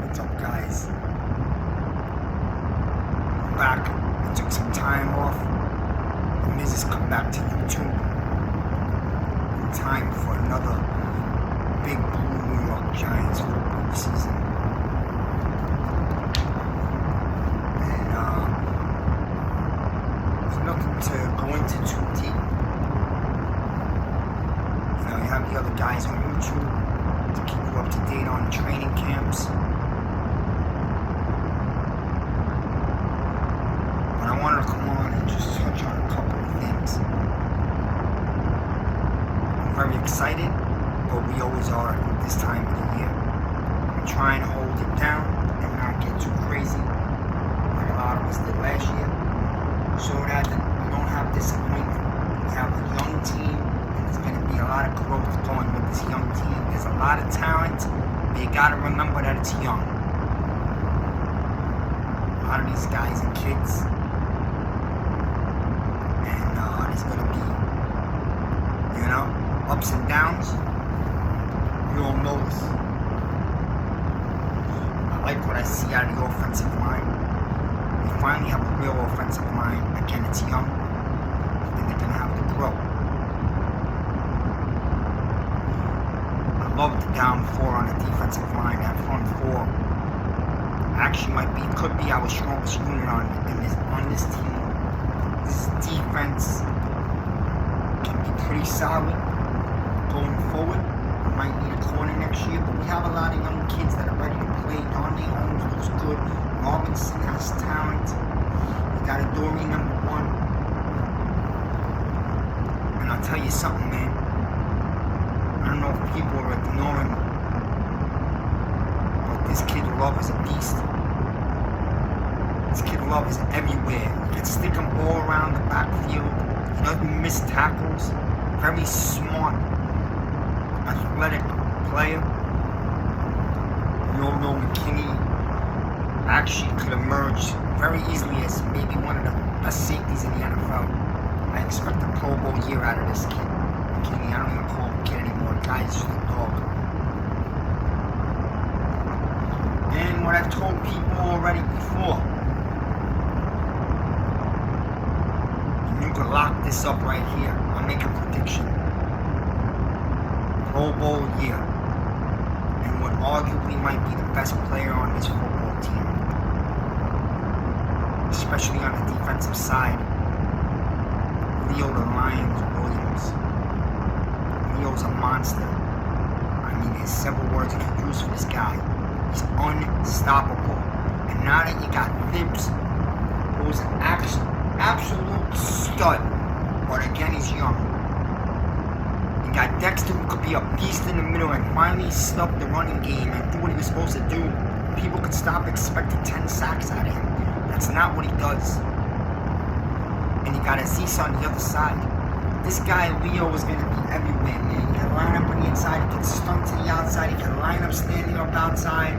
What's up, guys? I'm back. I took some time off. The Miz has come back to YouTube in time for another big blue New York Giants football season. And there's nothing to go into too deep. You know, you have the other guys on YouTube to keep you up to date on training camps. But I wanted to come on and just touch on a couple of things. I'm very excited, but we always are this time of the year. I'm trying to hold it down and not get too crazy like a lot of us did last year, so that we don't have disappointment. We have a young team, and there's going to be a lot of growth going with this young team. There's a lot of talent, but you got to remember that it's young. A lot of these guys are kids, and there's going to be, ups and downs. You'll notice. I like what I see out of the offensive line. We finally have a real offensive line. Again, it's young, and they're going to have to grow. I love the down four on the defensive line. That front four actually could be our strongest unit on this team. This defense can be pretty solid going forward. We might need a corner next year, but we have a lot of young kids that are ready to play. Darnay Holmes looks good. Robinson has talent. We got a Dory #1. And I'll tell you something, man. I don't know if people are ignoring, but this kid Love is a beast. This kid Love is everywhere. He can stick him all around the backfield. He doesn't miss tackles. Very smart, athletic player. We all know McKinney actually could emerge very easily as maybe one of the best safeties in the NFL. I expect a Pro Bowl year out of this kid. McKinney, I don't even call him a kid anymore. The guy's just a dog. And what I've told people already before, you can lock this up right here. I'll make a prediction. Pro Bowl year. And what arguably might be the best player on this football team. Especially on the defensive side. Leo the Lions Williams. Leo's a monster. I mean, there's several words you could use for this guy. He's unstoppable. And now that you got Thibs, who's an absolute stud, but again, he's young. You got Dexter, who could be a beast in the middle and finally stop the running game and do what he was supposed to do. People could stop expecting 10 sacks out of him. That's not what he does. And you got Aziz on the other side. This guy, Leo, is going to be everywhere, man. He can line up on the inside, he can stunt to the outside, he can line up standing up outside.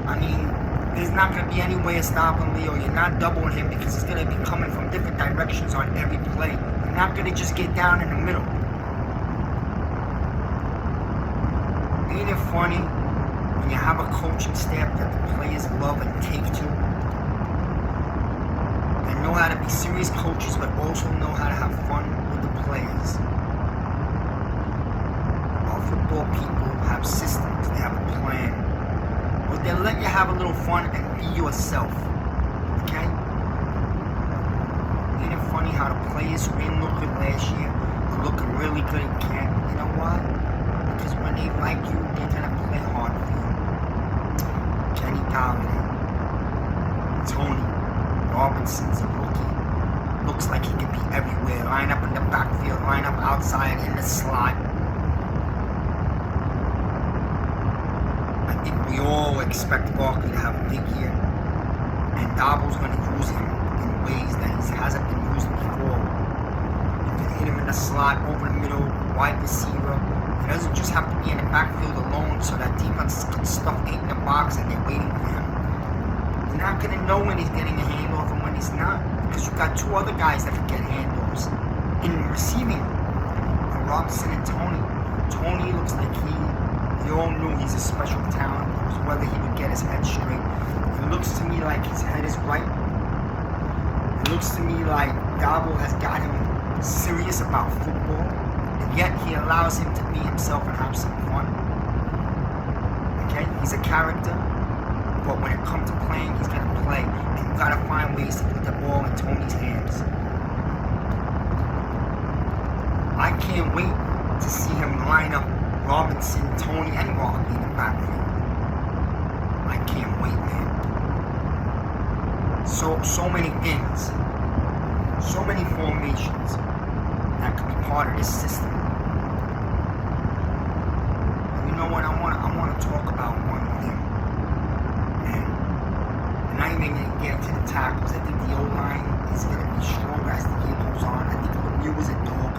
I mean, there's not going to be any way of stopping Leo. You're not doubling him because he's going to be coming from different directions on every play. You're not going to just get down in the middle. Ain't it funny when you have a coaching staff that the players love and take to? They know how to be serious coaches, but also know how to have fun with the players. Our football people have systems. They have a plan. But they let you have a little fun and be yourself. Okay? Ain't it funny how the players who didn't look good last year are looking really good in camp? You know why? Because when they like you, they're gonna play hard for you. Kenny Galladay, Tony Robinson's a rookie. Looks like he can be everywhere. Line up in the backfield, line up outside in the slot. I think we all expect Barkley to have a big year. And Dabo's going to use him in ways that he hasn't been used before. You can hit him in the slot, over the middle, wide receiver. He doesn't just have to be in the backfield alone so that defense can stuff 8 in the box and they're waiting for him. You're not going to know when he's getting a handoff and when he's not. Because you've got 2 other guys that can get handoffs in receiving. And Robinson and Tony. Tony looks like he all knew he's a special talent. He was whether he would get his head straight. It looks to me like his head is right. It looks to me like Dabo has got him serious about football, and yet he allows him to be himself and have some fun. Okay, he's a character, but when it comes to playing, he's gonna play, and you gotta find ways to put the ball in Tony's hands. I can't wait to see him line up Robinson, Tony, and Rocky in the backfield. I can't wait, man. So many things, so many formations that could be part of this system. And you know what? I want to talk about one thing, and not even gonna get into the tackles. I think the O-line is gonna be stronger as the year goes on. I think Lemieux is a dog.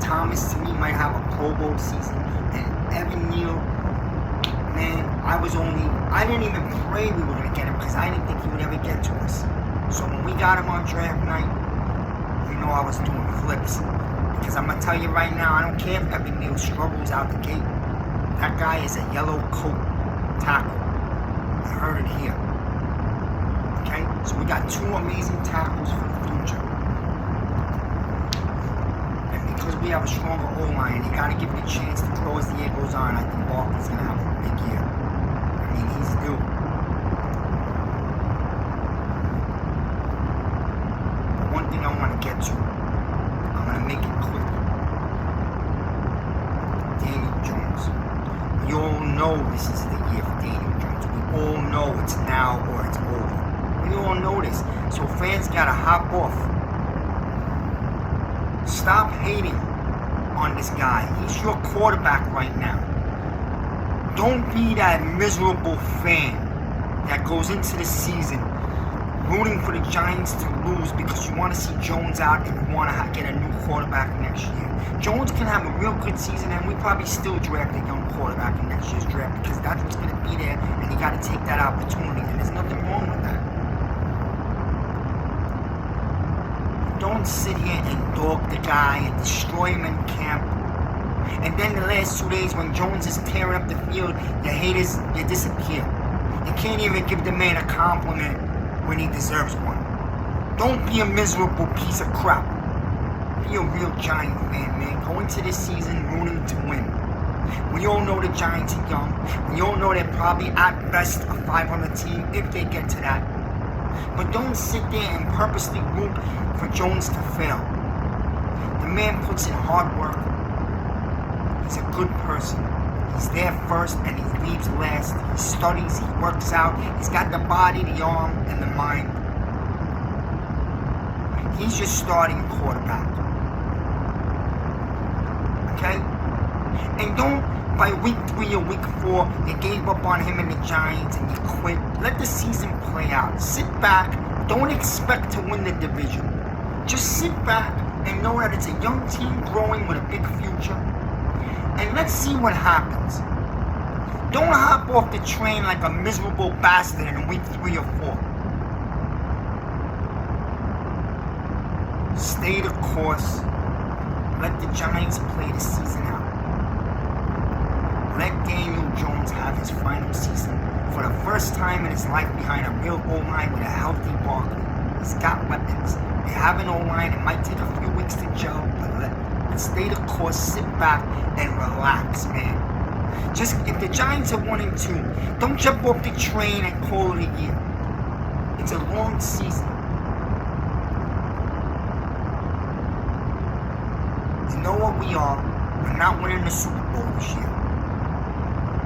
Thomas to me might have a Pro Bowl season, and Evan Neal, man, I didn't even pray we were gonna get him because I didn't think he would ever get to us. So when we got him on draft night, you know I was doing flips. Because I'm gonna tell you right now, I don't care if Evan Neal struggles out the gate. That guy is a yellow coat tackle. I heard it here. Okay? So we got two amazing tackles for the future. And because we have a stronger O-line, you gotta give it a chance to grow as the year goes on. I think Barkley's gonna have a big year. I mean, he's due. But one thing I want to get to, I'm gonna make it quick. Daniel Jones. We all know this is the year for Daniel Jones. We all know it's now or it's over. We all know this. So fans gotta hop off. Stop hating on this guy. He's your quarterback right now. Don't be that miserable fan that goes into the season rooting for the Giants to lose because you want to see Jones out and you want to get a new quarterback next year. Jones can have a real good season, and we probably still draft a young quarterback in next year's draft because that's what's going to be there, and you got to take that opportunity, and there's nothing wrong with that. Don't sit here and dog the guy and destroy him in camp. And then the last 2 days when Jones is tearing up the field, your haters, you disappear. You can't even give the man a compliment when he deserves one. Don't be a miserable piece of crap. Be a real Giant fan, man. Go into this season rooting to win. We all know the Giants are young. We all know they're probably at best a 500 team if they get to that. But don't sit there and purposely root for Jones to fail. The man puts in hard work. He's a good person. He's there first and he leaves last. He studies, he works out. He's got the body, the arm, and the mind. He's your starting quarterback. Okay? And don't, by week 3 or week 4, you gave up on him and the Giants and you quit. Let the season play out. Sit back. Don't expect to win the division. Just sit back and know that it's a young team growing with a big future. And let's see what happens. Don't hop off the train like a miserable bastard in week 3 or 4. Stay the course. Let the Giants play the season out. Let Daniel Jones have his final season for the first time in his life behind a real O-line with a healthy Barkley. He's got weapons. They have an O-line. It might take a few weeks to gel, but let's stay the course, sit back, and relax, man. Just, if the Giants are 1-2, don't jump off the train and call it a year. It's a long season. You know what we are? We're not winning the Super Bowl this year.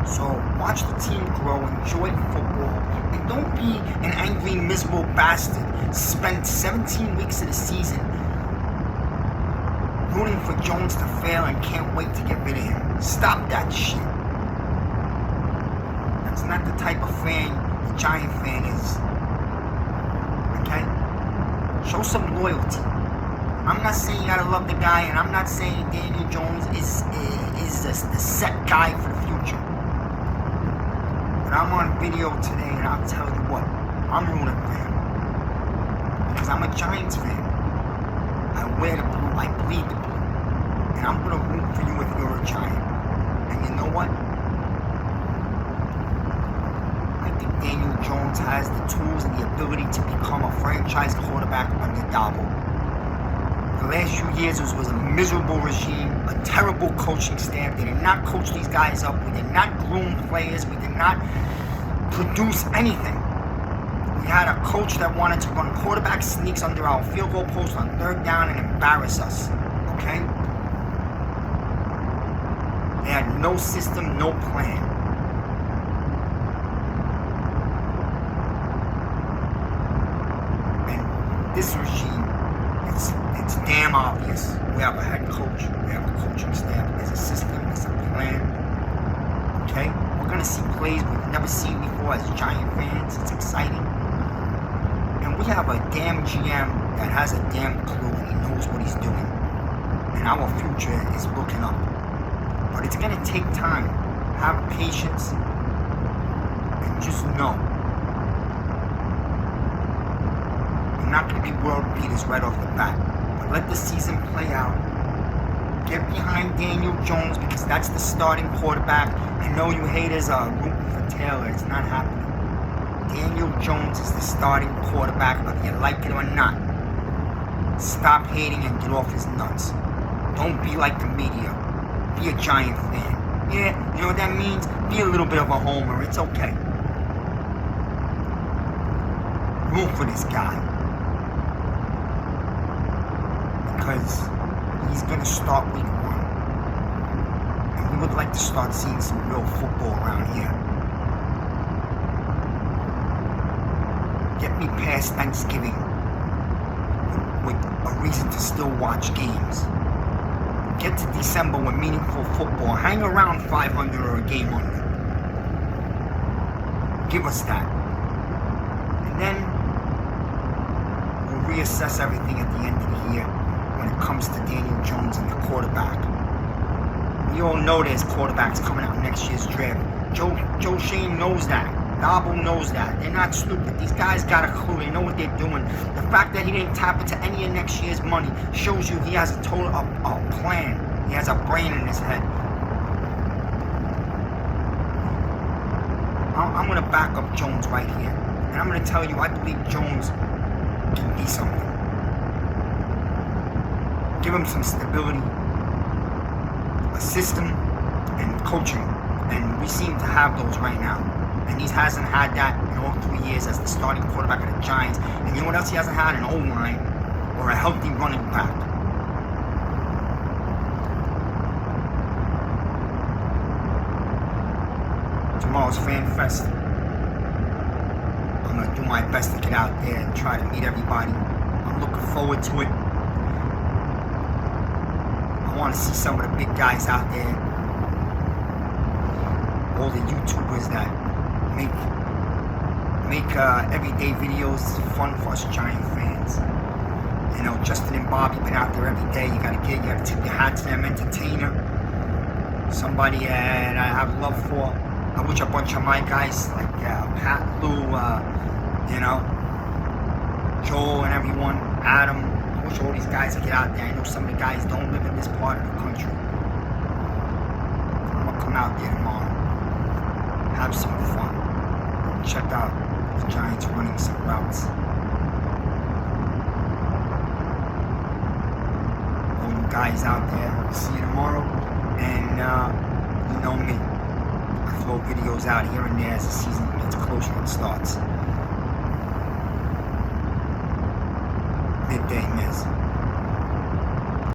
So watch the team grow, enjoy football, and don't be an angry, miserable bastard. Spend 17 weeks of the season rooting for Jones to fail and can't wait to get rid of him. Stop that shit. That's not the type of fan the Giant fan is. Okay? Show some loyalty. I'm not saying you gotta love the guy, and I'm not saying Daniel Jones is the set guy for the future. But I'm on video today, and I'll tell you what, I'm rooting for him. Because I'm a Giants fan. I wear the blue, I bleed the blue. And I'm gonna root for you if you're a Giant. And you know what? Jones has the tools and the ability to become a franchise quarterback under Dabo. The last few years was a miserable regime, a terrible coaching staff. They did not coach these guys up. We did not groom players. We did not produce anything. We had a coach that wanted to run quarterback sneaks under our field goal post on third down and embarrass us. Okay? They had no system, no plan. And this regime, it's damn obvious. We have a head coach, we have a coaching staff, there's a system, there's a plan. Okay? We're gonna see plays we've never seen before as Giant fans. It's exciting. And we have a damn GM that has a damn clue and he knows what he's doing. And our future is looking up. But it's gonna take time. Have patience. And just know. We're not gonna be world beaters right off the bat. But let the season play out. Get behind Daniel Jones because that's the starting quarterback. I know you haters are rooting for Taylor. It's not happening. Daniel Jones is the starting quarterback, whether you like it or not. Stop hating and get off his nuts. Don't be like the media. Be a Giant fan. Yeah, you know what that means? Be a little bit of a homer. It's okay. Root for this guy. Because he's going to start week 1. And we would like to start seeing some real football around here. Get me past Thanksgiving with a reason to still watch games. Get to December with meaningful football. Hang around 500 or a game under. Give us that. And then we'll reassess everything at the end of the year when it comes to Daniel Jones and the quarterback. We all know there's quarterbacks coming out next year's draft. Joe Shane knows that. Dabo knows that. They're not stupid. These guys got a clue. They know what they're doing. The fact that he didn't tap into any of next year's money shows you he has a total plan. He has a brain in his head. I'm going to back up Jones right here. And I'm going to tell you, I believe Jones can be something. Give him some stability, a system, and coaching. And we seem to have those right now. And he hasn't had that in all 3 years as the starting quarterback of the Giants. And you know what else he hasn't had? An O-line or a healthy running back. Tomorrow's Fan Fest. I'm going to do my best to get out there and try to meet everybody. I'm looking forward to it. I want to see some of the big guys out there. All the YouTubers that make everyday videos fun for us Giant fans. You know, Justin and Bobby been out there every day. You gotta tip your hat to them. Entertainer. Somebody that I have love for. I wish a bunch of my guys like Pat, Lou, you know, Joel and everyone, Adam. I wish all these guys would get out there. I know some of the guys don't live in this part of the country. I'm gonna come out there tomorrow. Have some fun. Check out the Giants running some routes. All you guys out there, see you tomorrow. And you know me. I throw videos out here and there as the season gets closer and starts. Midday Miz.